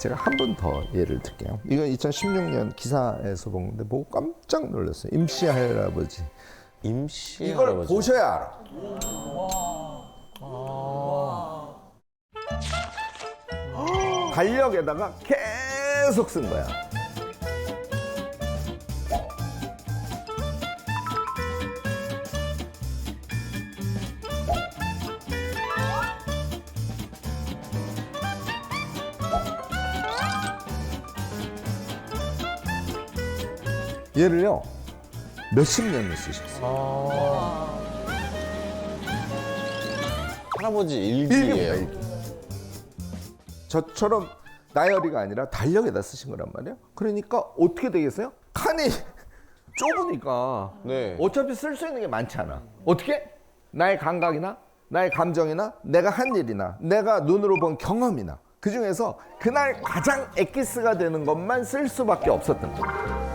제가 한 번 더 예를 들게요. 이건 2016년 기사에서 본 건데 보고 깜짝 놀랐어요. 임씨 할아버지. 임씨 이걸 할아버지. 보셔야 알아. 달력에다가 계속 쓴 거야. 얘를요 몇십 년을 쓰셨어요. 할아버지 일기입니다, 일기예요. 일기. 저처럼 다이어리가 아니라 달력에다 쓰신 거란 말이에요. 그러니까 어떻게 되겠어요? 칸이 좁으니까 네. 어차피 쓸 수 있는 게 많지 않아. 어떻게? 나의 감각이나 나의 감정이나 내가 한 일이나 내가 눈으로 본 경험이나 그 중에서 그날 가장 엑기스가 되는 것만 쓸 수밖에 없었던 거예요.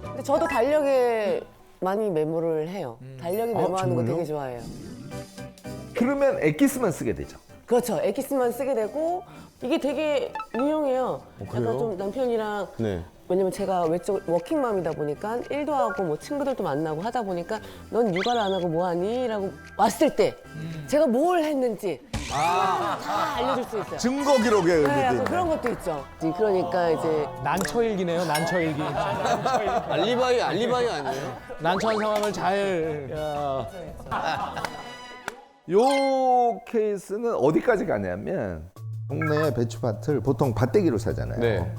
근데 저도 달력에 많이 메모를 해요. 달력에 메모하는 거 정말요? 되게 좋아해요. 그러면 엑기스만 쓰게 되죠. 그렇죠. 엑기스만 쓰게 되고 이게 되게 유용해요. 약간 좀 남편이랑 네. 왜냐면 제가 외적 워킹맘이다 보니까 일도 하고 뭐 친구들도 만나고 하다 보니까 넌 육아를 안 하고 뭐 하니? 라고 왔을 때 제가 뭘 했는지 다 알려줄 수 있어요. 증거 기록에 네, 의미돼 약간 있는. 그런 것도 있죠. 그러니까 이제 난처일기네요, 난처일기. 알리바이 아니에요? 난처한 상황을 잘. 요 케이스는 어디까지 가냐면 동네 배추밭을 보통 밭대기로 사잖아요. 네.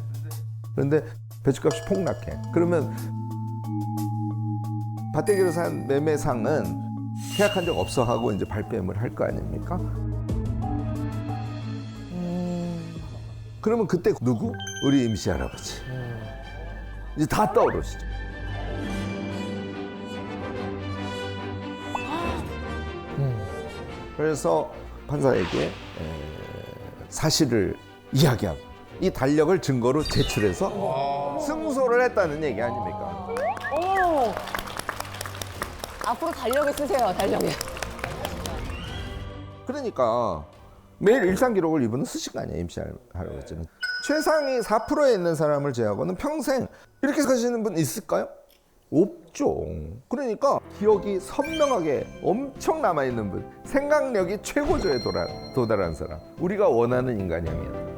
그런데 배추값이 폭락해. 그러면 밭대기로 산 매매상은 계약한 적 없어 하고 이제 발뺌을 할 거 아닙니까? 그러면 그때 누구? 우리 임씨 할아버지. 이제 다 떠오르시죠. 그래서 판사에게 사실을 이야기하고 이 달력을 증거로 제출해서 승소를 했다는 얘기 아닙니까? 오! 앞으로 달력에 쓰세요, 달력에. 그러니까 매일 일상 기록을 이분은 쓰신 거 아니에요, 임씨 할아버지는. 최상위 4%에 있는 사람을 제외하고는 평생 이렇게 사시는 분 있을까요? 없죠. 그러니까 기억이 선명하게 엄청 남아있는 분, 생각력이 최고조에 도달한 사람, 우리가 원하는 인간이면.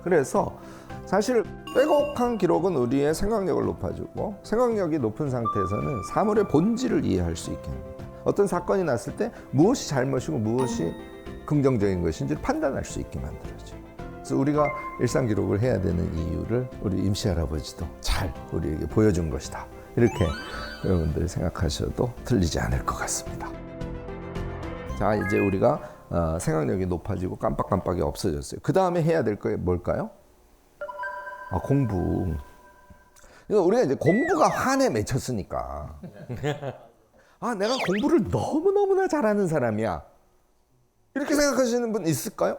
그래서 사실 빼곡한 기록은 우리의 생각력을 높아주고, 생각력이 높은 상태에서는 사물의 본질을 이해할 수 있게 합니다. 어떤 사건이 났을 때 무엇이 잘못이고 무엇이 긍정적인 것인지 판단할 수 있게 만들어줘. 그래서 우리가 일상 기록을 해야 되는 이유를 우리 임씨 할아버지도 잘 우리에게 보여준 것이다. 이렇게 여러분들이 생각하셔도 틀리지 않을 것 같습니다. 자, 이제 우리가 생각력이 높아지고 깜빡깜빡이 없어졌어요. 그 다음에 해야 될 게 뭘까요? 공부. 그러니까 우리가 이제 공부가 환에 맺혔으니까. 내가 공부를 너무너무나 잘하는 사람이야. 이렇게 생각하시는 분 있을까요?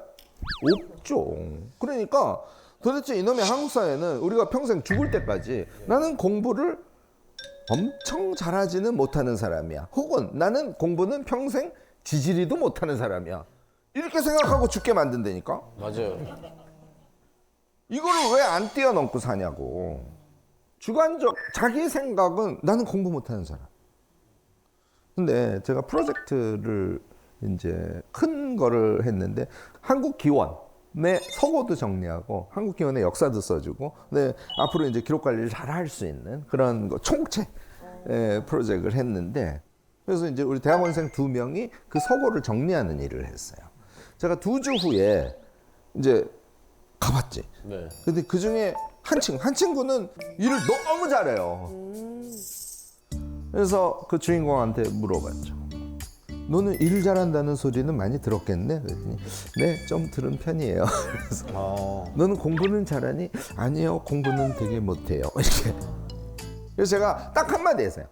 없죠. 그러니까 도대체 이놈의 한국 사회는 우리가 평생 죽을 때까지 나는 공부를 엄청 잘하지는 못하는 사람이야. 혹은 나는 공부는 평생 지지리도 못하는 사람이야. 이렇게 생각하고 죽게 만든다니까? 맞아요. 이거를 왜 안 뛰어넘고 사냐고. 주관적, 자기 생각은 나는 공부 못하는 사람. 근데 제가 프로젝트를 이제 큰 거를 했는데 한국 기원의 서고도 정리하고 한국 기원의 역사도 써주고, 네, 앞으로 이제 기록 관리를 잘 할 수 있는 그런 거 총체 프로젝트를 했는데, 그래서 이제 우리 대학원생 2명이 그 서고를 정리하는 일을 했어요. 제가 2주 후에 이제 가봤지. 네. 근데 그 중에 한 친구는 일을 너무 잘해요. 그래서 그 주인공한테 물어봤죠. 너는 일 잘한다는 소리는 많이 들었겠네? 그랬더니 네, 좀 들은 편이에요. 그래서 너는 공부는 잘하니? 아니요, 공부는 되게 못해요. 이렇게. 그래서 제가 딱 한마디 했어요.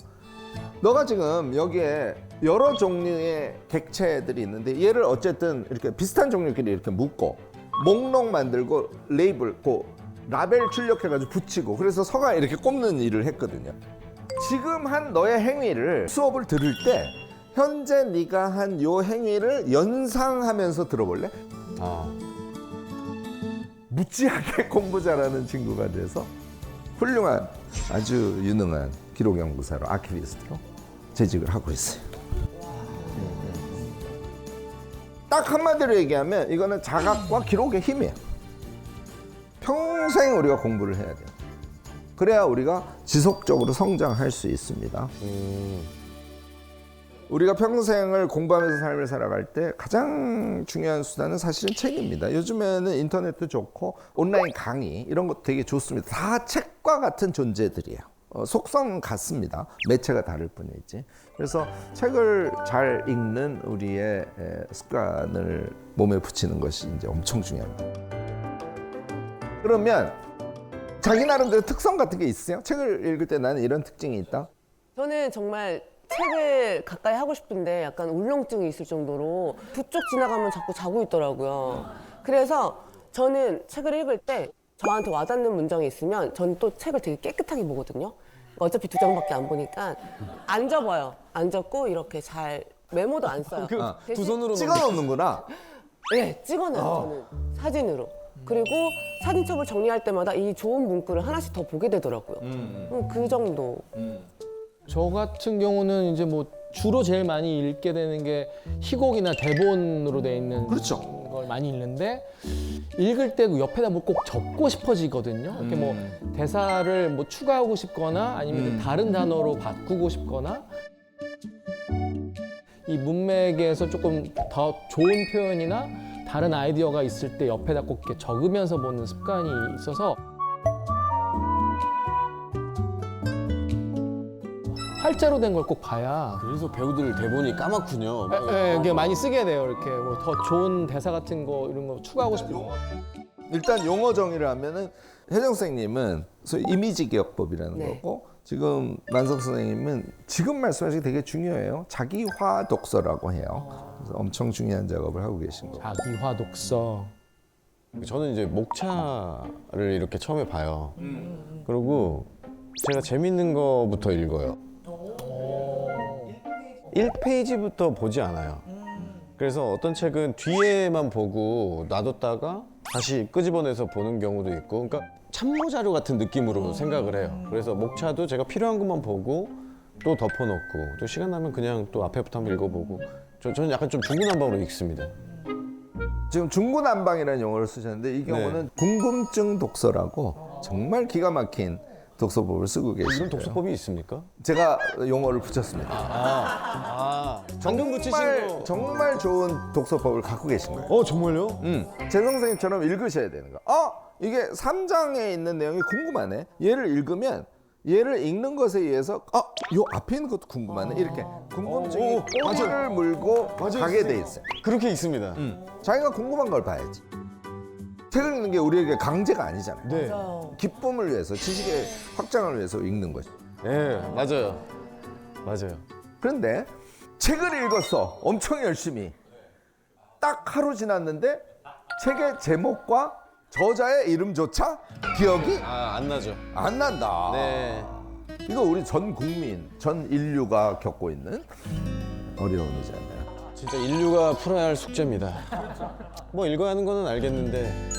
너가 지금 여기에 여러 종류의 객체들이 있는데 얘를 어쨌든 이렇게 비슷한 종류끼리 이렇게 묶고 목록 만들고 레이블, 라벨 출력해가지고 붙이고, 그래서 서가 이렇게 꼽는 일을 했거든요. 지금 한 너의 행위를 수업을 들을 때 현재 네가 한 요 행위를 연상하면서 들어볼래? 아, 무지하게 공부 잘하는 친구가 돼서 훌륭한 아주 유능한 기록 연구사로 아키비스트로 재직을 하고 있어요. 딱 한마디로 얘기하면 이거는 자각과 기록의 힘이에요. 평생 우리가 공부를 해야 돼요. 그래야 우리가 지속적으로 성장할 수 있습니다. 우리가 평생을 공부하면서 삶을 살아갈 때 가장 중요한 수단은 사실은 책입니다. 요즘에는 인터넷도 좋고 온라인 강의 이런 것도 되게 좋습니다. 다 책과 같은 존재들이에요. 속성 같습니다. 매체가 다를 뿐이지. 그래서 책을 잘 읽는 우리의 습관을 몸에 붙이는 것이 이제 엄청 중요합니다. 그러면 자기 나름대로 특성 같은 게 있어요? 책을 읽을 때 나는 이런 특징이 있다? 저는 정말 책을 가까이 하고 싶은데 약간 울렁증이 있을 정도로 부쩍 지나가면 자꾸 자고 있더라고요. 그래서 저는 책을 읽을 때 저한테 와닿는 문장이 있으면 저는 또 책을 되게 깨끗하게 보거든요. 어차피 2장밖에 안 보니까 안 접어요. 안 접고 이렇게 잘 메모도 안 써요. 두 손으로 찍어 놓는구나. 네, 찍어놔요. 저는 사진으로. 그리고 사진첩을 정리할 때마다 이 좋은 문구를 하나씩 더 보게 되더라고요. 그 정도. 저 같은 경우는 이제 뭐 주로 제일 많이 읽게 되는 게 희곡이나 대본으로 돼 있는 그렇죠. 걸 많이 읽는데 읽을 때 옆에다 뭐 꼭 적고 싶어지거든요. 이렇게 뭐 대사를 뭐 추가하고 싶거나 아니면 다른 단어로 바꾸고 싶거나 이 문맥에서 조금 더 좋은 표현이나 다른 아이디어가 있을 때 옆에다 꼭 이렇게 적으면서 보는 습관이 있어서 활자로 된 걸 꼭 봐야 그래서 배우들 대본이 까맣군요. 이게 많이 쓰게 돼요. 이렇게 뭐 더 좋은 대사 같은 거 이런 거 추가하고 싶은 거. 일단 용어 정의를 하면은 혜정 선생님은 소위 이미지 기억법이라는 네. 거고 지금 만석 선생님은 지금 말씀하신 게 되게 중요해요. 자기화 독서라고 해요. 그래서 엄청 중요한 작업을 하고 계신 거고. 자기화 독서. 저는 이제 목차를 이렇게 처음에 봐요. 그리고 제가 재밌는 거부터 읽어요. 1페이지부터 보지 않아요. 그래서 어떤 책은 뒤에만 보고 놔뒀다가 다시 끄집어내서 보는 경우도 있고, 그러니까 참모 자료 같은 느낌으로 생각을 해요. 그래서 목차도 제가 필요한 것만 보고 또 덮어놓고 또 시간 나면 그냥 또 앞에부터 한번 읽어보고 저는 약간 좀 중구난방으로 읽습니다. 지금 중구난방이라는 용어를 쓰셨는데 이 경우는 궁금증 독서라고 정말 기가 막힌 독서법을 쓰고 계시고요. 이런 독서법이 있습니까? 제가 용어를 붙였습니다. 방금 붙이신 거. 정말 좋은 독서법을 갖고 계신 거예요. 정말요? 제 선생님처럼 읽으셔야 되는 거. 이게 3장에 있는 내용이 궁금하네. 얘를 읽으면 얘를 읽는 것에 의해서 요 앞에 있는 것도 궁금하네. 이렇게 궁금증이 꼬리를 물고 가게 돼 있어요. 그렇게 있습니다. 자기가 궁금한 걸 봐야지. 책을 읽는 게 우리에게 강제가 아니잖아요. 네. 기쁨을 위해서, 지식의 확장을 위해서 읽는 거죠. 네, 맞아요. 맞아요. 그런데 책을 읽었어. 엄청 열심히. 딱 하루 지났는데 책의 제목과 저자의 이름조차 기억이 안 나죠. 안 난다. 네. 이거 우리 전 국민, 전 인류가 겪고 있는 어려움이잖아요. 진짜 인류가 풀어야 할 숙제입니다. 뭐 읽어야 하는 거는 알겠는데.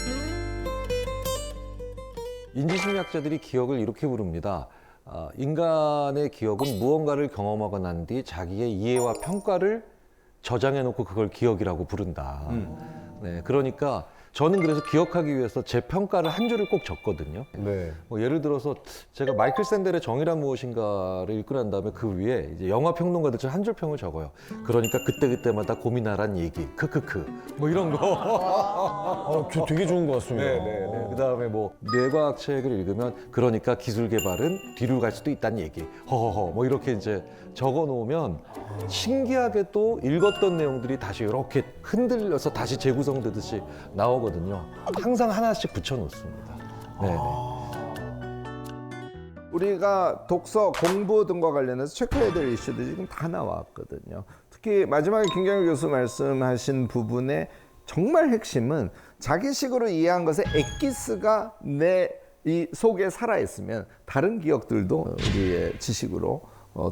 인지심리학자들이 기억을 이렇게 부릅니다. 인간의 기억은 무언가를 경험하고 난 뒤 자기의 이해와 평가를 저장해놓고 그걸 기억이라고 부른다. 네, 그러니까 저는 그래서 기억하기 위해서 제 평가를 한 줄을 꼭 적거든요. 네. 뭐 예를 들어서 제가 마이클 샌델의 정의란 무엇인가를 읽고 난 다음에 그 위에 이제 영화 평론가들처럼 한 줄 평을 적어요. 그러니까 그때그때마다 고민하란 얘기, 크크크, 뭐 이런 거. 저 되게 좋은 것 같습니다. 네네네. 그 다음에 뭐 뇌과학 책을 읽으면 그러니까 기술 개발은 뒤로 갈 수도 있다는 얘기, 허허허, 뭐 이렇게 이제 적어 놓으면 신기하게 또 읽었던 내용들이 다시 이렇게 흔들려서 다시 재구성되듯이 나오거든요. 항상 하나씩 붙여 놓습니다. 네네. 우리가 독서, 공부 등과 관련해서 체크해야 될 이슈들이 지금 다 나왔거든요. 특히 마지막에 김경일 교수 말씀하신 부분의 정말 핵심은 자기식으로 이해한 것의 엑기스가 내 이 속에 살아있으면 다른 기억들도 우리의 지식으로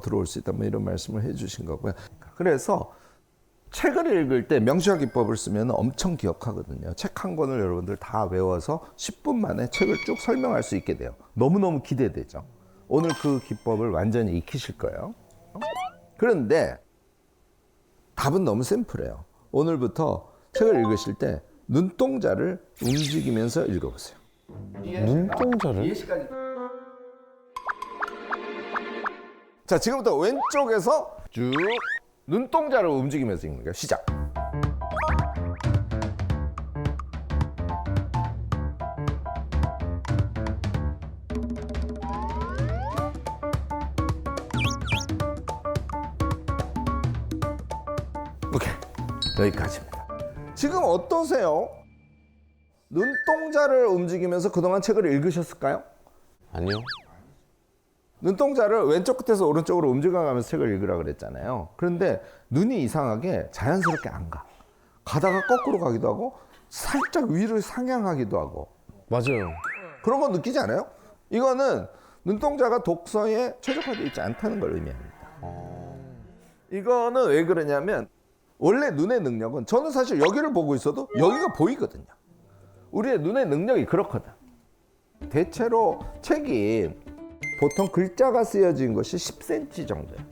들어올 수 있다. 뭐 이런 말씀을 해주신 거고요. 그래서 책을 읽을 때 명시화 기법을 쓰면 엄청 기억하거든요. 책 한 권을 여러분들 다 외워서 10분 만에 책을 쭉 설명할 수 있게 돼요. 너무너무 기대되죠. 오늘 그 기법을 완전히 익히실 거예요. 그런데 답은 너무 심플해요. 오늘부터 책을 읽으실 때 눈동자를 움직이면서 읽어보세요. 눈동자를? 자, 지금부터 왼쪽에서 쭉 눈동자를 움직이면서 읽는 거예요. 시작. 오케이, 여기까지입니다. 지금 어떠세요? 눈동자를 움직이면서 그동안 책을 읽으셨을까요? 아니요. 눈동자를 왼쪽 끝에서 오른쪽으로 움직여가면서 책을 읽으라 그랬잖아요. 그런데 눈이 이상하게 자연스럽게 안 가. 가다가 거꾸로 가기도 하고 살짝 위를 상향하기도 하고. 맞아요. 그런 거 느끼지 않아요? 이거는 눈동자가 독서에 최적화되어 있지 않다는 걸 의미합니다. 이거는 왜 그러냐면 원래 눈의 능력은 저는 사실 여기를 보고 있어도 여기가 보이거든요. 우리의 눈의 능력이 그렇거든. 대체로 책이 보통 글자가 쓰여진 것이 10cm 정도예요.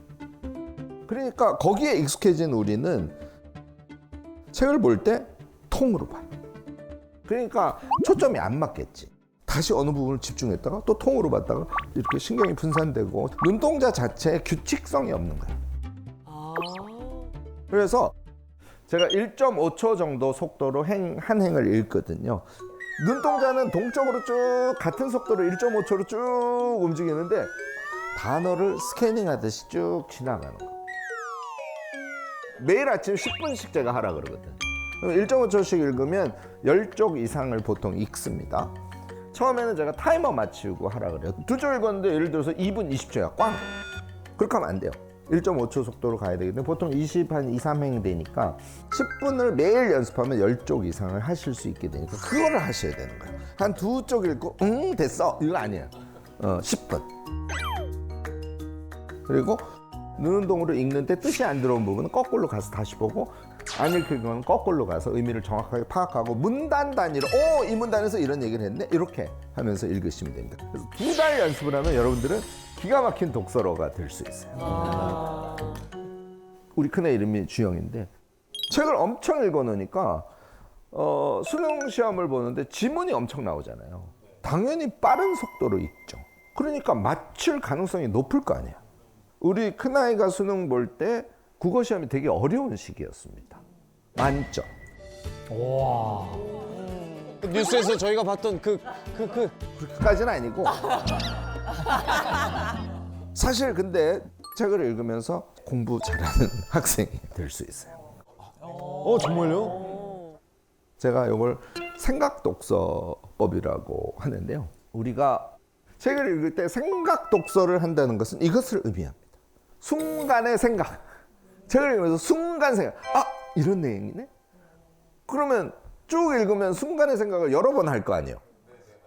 그러니까 거기에 익숙해진 우리는 책을 볼 때 통으로 봐요. 그러니까 초점이 안 맞겠지. 다시 어느 부분을 집중했다가 또 통으로 봤다가 이렇게 신경이 분산되고 눈동자 자체에 규칙성이 없는 거예요. 그래서 제가 1.5초 정도 속도로 한 행을 읽거든요. 눈동자는 동쪽으로 쭉 같은 속도로 1.5초로 쭉 움직이는데 단어를 스캐닝하듯이 쭉 지나가는 거예요. 매일 아침 10분씩 제가 하라 그러거든. 1.5초씩 읽으면 10쪽 이상을 보통 읽습니다. 처음에는 제가 타이머 맞추고 하라 그래요. 2쪽 읽었는데 예를 들어서 2분 20초야. 꽝! 그렇게 하면 안 돼요. 1.5초 속도로 가야 되기 때문에 보통 2, 3행 되니까 10분을 매일 연습하면 10쪽 이상을 하실 수 있게 되니까 그거를 하셔야 되는 거예요. 한 2쪽 읽고 됐어 이거 아니에요. 10분. 그리고 눈운동으로 읽는데 뜻이 안 들어온 부분은 거꾸로 가서 다시 보고 안 읽히면 거꾸로 가서 의미를 정확하게 파악하고 문단 단위로 이 문단에서 이런 얘기를 했네 이렇게 하면서 읽으시면 됩니다. 그래서 2달 연습을 하면 여러분들은 기가 막힌 독서로가 될 수 있어요. 우리 큰애 이름이 주영인데 책을 엄청 읽어놓으니까 수능 시험을 보는데 지문이 엄청 나오잖아요. 당연히 빠른 속도로 읽죠. 그러니까 맞출 가능성이 높을 거 아니에요. 우리 큰아이가 수능 볼 때 국어 시험이 되게 어려운 시기였습니다. 만점. 뉴스에서 저희가 봤던 그까지는 아니고 사실 근데 책을 읽으면서 공부 잘하는 학생이 될 수 있어요. 정말요? 제가 이걸 생각 독서법이라고 하는데요. 우리가 책을 읽을 때 생각 독서를 한다는 것은 이것을 의미합니다. 순간의 생각. 책을 읽으면서 순간 생각. 이런 내용이네? 그러면 쭉 읽으면 순간의 생각을 여러 번 할 거 아니에요.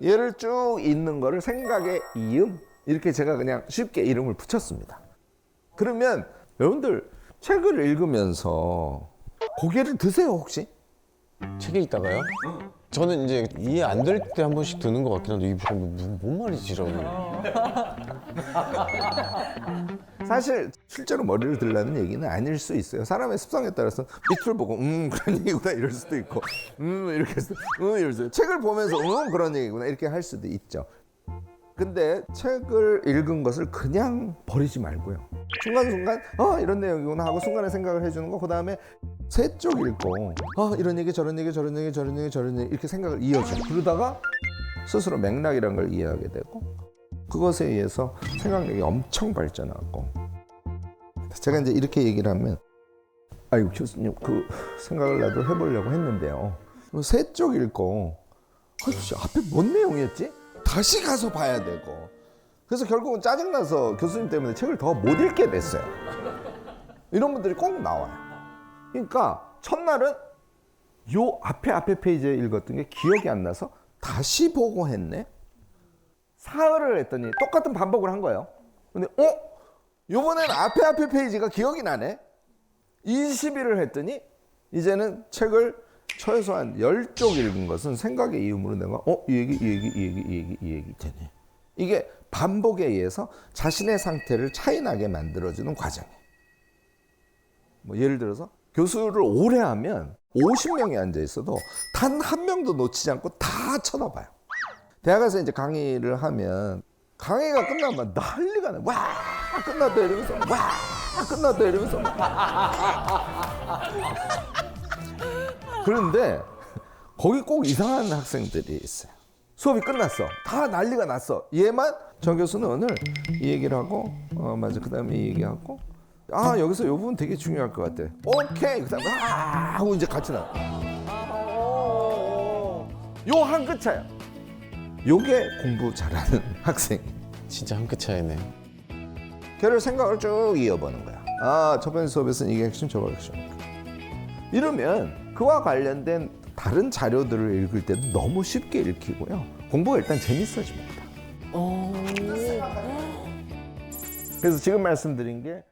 얘를 쭉 읽는 거를 생각의 이음 이렇게 제가 그냥 쉽게 이름을 붙였습니다. 그러면 여러분들 책을 읽으면서 고개를 드세요 혹시? 책에 있다가요? 저는 이제 이해 안 될 때 한 번씩 드는 것 같긴 한데 이게 뭔 말이지라고. 사실 실제로 머리를 들라는 얘기는 아닐 수 있어요. 사람의 습성에 따라서 밑을 보고 그런 얘기구나 이럴 수도 있고 이렇게 해서 이럴 수도 있고 책을 보면서 그런 얘기구나 이렇게 할 수도 있죠. 근데 책을 읽은 것을 그냥 버리지 말고요. 순간순간 이런 내용이구나 하고 순간에 생각을 해주는 거. 그다음에 세 쪽 읽고 이런 얘기 저런 얘기 저런 얘기 저런 얘기 저런 얘기 이렇게 생각을 이어져요. 그러다가 스스로 맥락이라는 걸 이해하게 되고 그것에 의해서 생각력이 엄청 발전하고 제가 이제 이렇게 얘기를 하면 아이고 교수님 그 생각을 나도 해보려고 했는데요. 세 쪽 읽고 앞에 뭔 내용이었지? 다시 가서 봐야 되고 그래서 결국은 짜증나서 교수님 때문에 책을 더 못 읽게 됐어요. 이런 분들이 꼭 나와요. 그러니까 첫날은 요 앞에 페이지에 읽었던 게 기억이 안 나서 다시 보고 했네. 사흘을 했더니 똑같은 반복을 한 거예요. 근데 요번엔 앞에 페이지가 기억이 나네. 20일을 했더니 이제는 책을 최소한 10쪽 읽은 것은 생각의 이음으로 내가 이 얘기 되네. 이게 반복에 의해서 자신의 상태를 차이나게 만들어주는 과정이에요. 뭐 예를 들어서 교수를 오래 하면 50명이 앉아 있어도 단 한 명도 놓치지 않고 다 쳐다봐요. 대학에서 이제 강의를 하면 강의가 끝나면 난리가 나요. 와 끝났다 이러면서 와 끝났다 이러면서 그런데 거기 꼭 이상한 학생들이 있어요. 수업이 끝났어. 다 난리가 났어. 얘만 정 교수는 오늘 이 얘기를 하고 맞아 그 다음에 이 얘기하고 여기서 이 부분 되게 중요할 것 같아. 오케이. 그 다음에 하고 이제 같이 나와. 요 한 끗 차야. 요게 공부 잘하는 학생. 진짜 한 끗 차이네. 걔를 생각을 쭉 이어보는 거야. 첫 번째 수업에서는 이게 핵심, 저거 핵심. 이러면 그와 관련된 다른 자료들을 읽을 때도 너무 쉽게 읽히고요. 공부가 일단 재밌어집니다. 그래서 지금 말씀드린 게